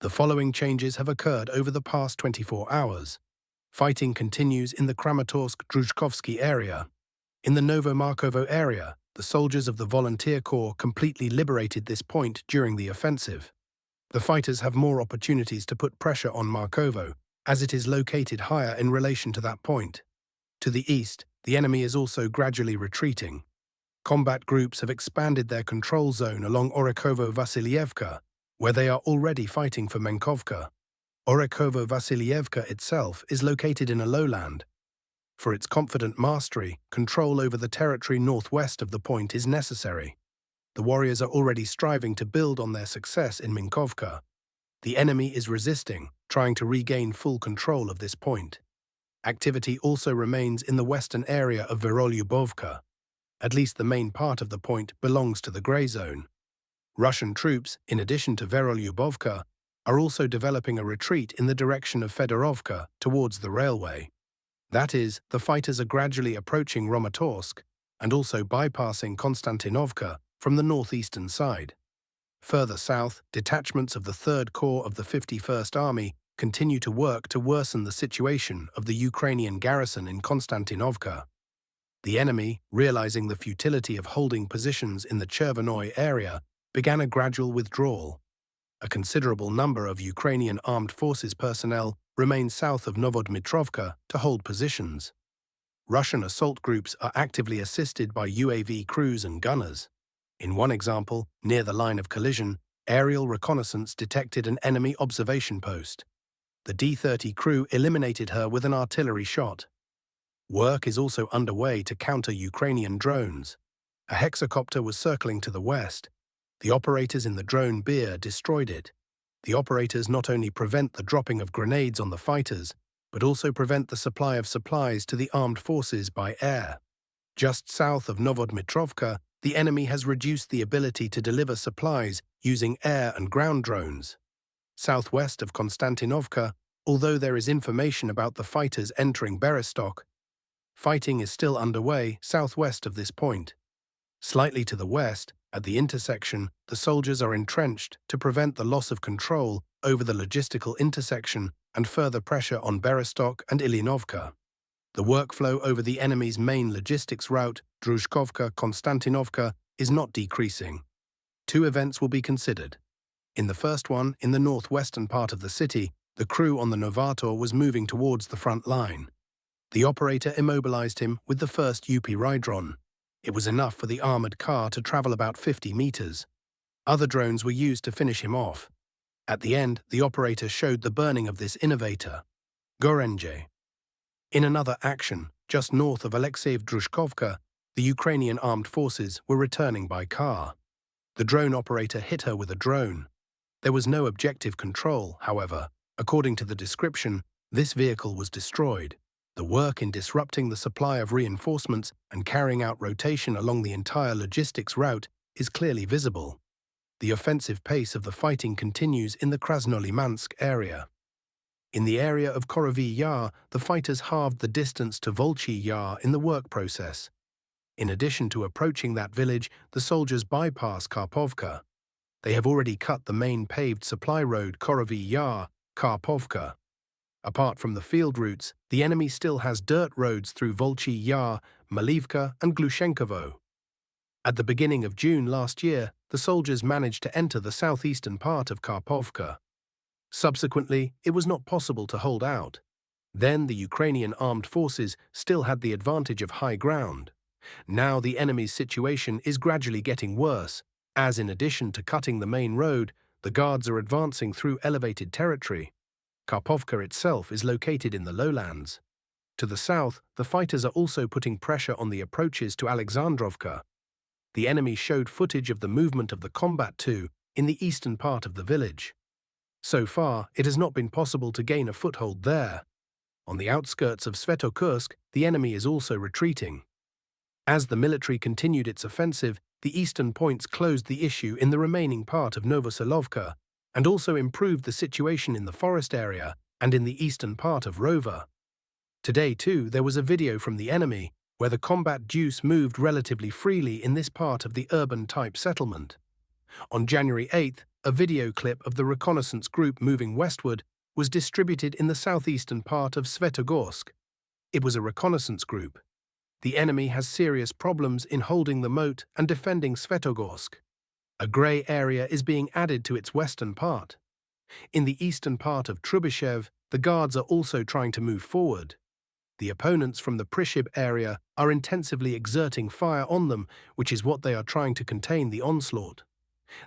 The following changes have occurred over the past 24 hours. Fighting continues in the Kramatorsk-Druzhkovsky area. In the Novomarkovo area, the soldiers of the Volunteer Corps completely liberated this point during the offensive. The fighters have more opportunities to put pressure on Markovo, as it is located higher in relation to that point. To the east, the enemy is also gradually retreating. Combat groups have expanded their control zone along Orikovo-Vasilievka, where they are already fighting for Menkovka. Orikovo-Vasilievka itself is located in a lowland. For its confident mastery, control over the territory northwest of the point is necessary. The warriors are already striving to build on their success in Menkovka. The enemy is resisting, trying to regain full control of this point. Activity also remains in the western area of Verolyubovka. At least the main part of the point belongs to the grey zone. Russian troops, in addition to Verolyubovka, are also developing a retreat in the direction of Fedorovka towards the railway. That is, the fighters are gradually approaching Romatorsk and also bypassing Konstantinovka from the northeastern side. Further south, detachments of the 3rd Corps of the 51st Army continue to work to worsen the situation of the Ukrainian garrison in Konstantinovka. The enemy, realizing the futility of holding positions in the Chervonoy area, began a gradual withdrawal. A considerable number of Ukrainian armed forces personnel remain south of Novodmitrovka to hold positions. Russian assault groups are actively assisted by UAV crews and gunners. In one example, near the line of collision, aerial reconnaissance detected an enemy observation post. The D-30 crew eliminated her with an artillery shot. Work is also underway to counter Ukrainian drones. A hexacopter was circling to the west. The operators in the drone Beer destroyed it. The operators not only prevent the dropping of grenades on the fighters, but also prevent the supply of supplies to the armed forces by air. Just south of Novodmitrovka, the enemy has reduced the ability to deliver supplies using air and ground drones. Southwest of Konstantinovka, although there is information about the fighters entering Bereztok, fighting is still underway southwest of this point. Slightly to the west, at the intersection, the soldiers are entrenched to prevent the loss of control over the logistical intersection and further pressure on Bereztok and Ilinovka. The workflow over the enemy's main logistics route, Druzhkovka-Konstantinovka, is not decreasing. Two events will be considered. In the first one, in the northwestern part of the city, the crew on the Novator was moving towards the front line. The operator immobilized him with the first UP Rydron. It was enough for the armored car to travel about 50 meters. Other drones were used to finish him off. At the end, the operator showed the burning of this innovator, Gorenje. In another action, just north of Alexeyev-Druzhkovka, the Ukrainian armed forces were returning by car. The drone operator hit her with a drone. There was no objective control, however. According to the description, this vehicle was destroyed. The work in disrupting the supply of reinforcements and carrying out rotation along the entire logistics route is clearly visible. The offensive pace of the fighting continues in the Krasnolymansk area. In the area of Korovy Yar, the fighters halved the distance to Volchy Yar in the work process. In addition to approaching that village, the soldiers bypass Karpovka. They have already cut the main paved supply road Korovy Yar-Karpovka. Apart from the field routes, the enemy still has dirt roads through Volchy Yar, Malivka and Glushenkovo. At the beginning of June last year, the soldiers managed to enter the southeastern part of Karpovka. Subsequently, it was not possible to hold out. Then the Ukrainian armed forces still had the advantage of high ground. Now the enemy's situation is gradually getting worse, as in addition to cutting the main road, the guards are advancing through elevated territory. Karpovka itself is located in the lowlands. To the south, the fighters are also putting pressure on the approaches to Alexandrovka. The enemy showed footage of the movement of the combat too in the eastern part of the village. So far, it has not been possible to gain a foothold there. On the outskirts of Svetokursk, the enemy is also retreating. As the military continued its offensive, the eastern points closed the issue in the remaining part of Novosilovka and also improved the situation in the forest area and in the eastern part of Rova. Today, too, there was a video from the enemy where the combat juice moved relatively freely in this part of the urban-type settlement. On January 8th, A video clip of the reconnaissance group moving westward was distributed in the southeastern part of Svetogorsk. It was a reconnaissance group. The enemy has serious problems in holding the moat and defending Svetogorsk. A grey area is being added to its western part. In the eastern part of Trubyshev, the Guards are also trying to move forward. The opponents from the Prishib area are intensively exerting fire on them, which is what they are trying to contain the onslaught.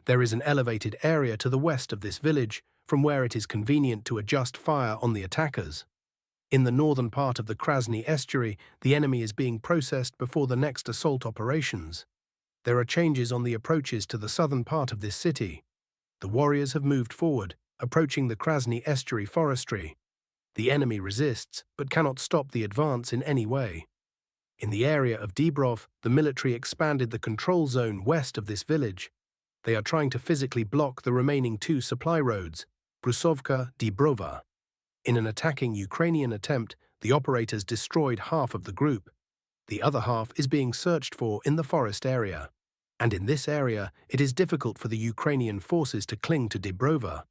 There is an elevated area to the west of this village, from where it is convenient to adjust fire on the attackers. In the northern part of the Krasny estuary, the enemy is being processed before the next assault operations. There are changes on the approaches to the southern part of this city. The warriors have moved forward, approaching the Krasny estuary forestry. The enemy resists, but cannot stop the advance in any way. In the area of Dibrov, the military expanded the control zone west of this village. They are trying to physically block the remaining two supply roads, Brusovka-Dibrova. In an attacking Ukrainian attempt, the operators destroyed half of the group. The other half is being searched for in the forest area. And in this area, it is difficult for the Ukrainian forces to cling to Dibrova.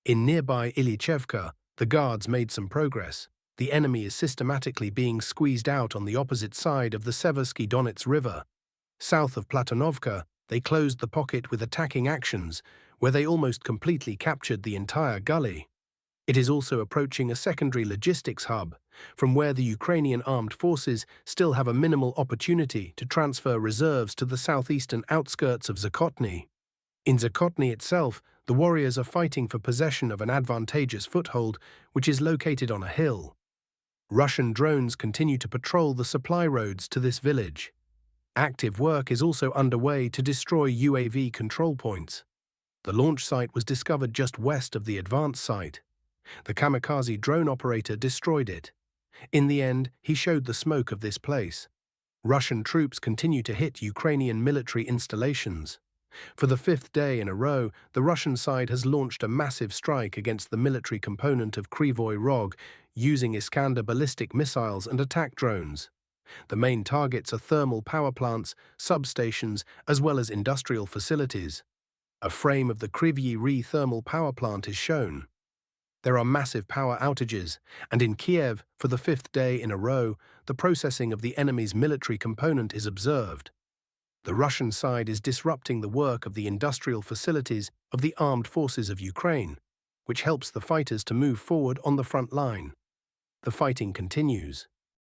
In nearby Ilychevka, the Guards made some progress. The enemy is systematically being squeezed out on the opposite side of the Seversky Donets River. South of Platonovka, they closed the pocket with attacking actions, where they almost completely captured the entire gully. It is also approaching a secondary logistics hub, from where the Ukrainian armed forces still have a minimal opportunity to transfer reserves to the southeastern outskirts of Zakotny. In Zakotny itself, the warriors are fighting for possession of an advantageous foothold, which is located on a hill. Russian drones continue to patrol the supply roads to this village. Active work is also underway to destroy UAV control points. The launch site was discovered just west of the advance site. The kamikaze drone operator destroyed it. In the end, he showed the smoke of this place. Russian troops continue to hit Ukrainian military installations. For the fifth day in a row, the Russian side has launched a massive strike against the military component of Kryvyi Rog, using Iskander ballistic missiles and attack drones. The main targets are thermal power plants, substations, as well as industrial facilities. A frame of the Kryvyi Rih thermal power plant is shown. There are massive power outages, and in Kiev, for the fifth day in a row, the processing of the enemy's military component is observed. The Russian side is disrupting the work of the industrial facilities of the armed forces of Ukraine, which helps the fighters to move forward on the front line. The fighting continues.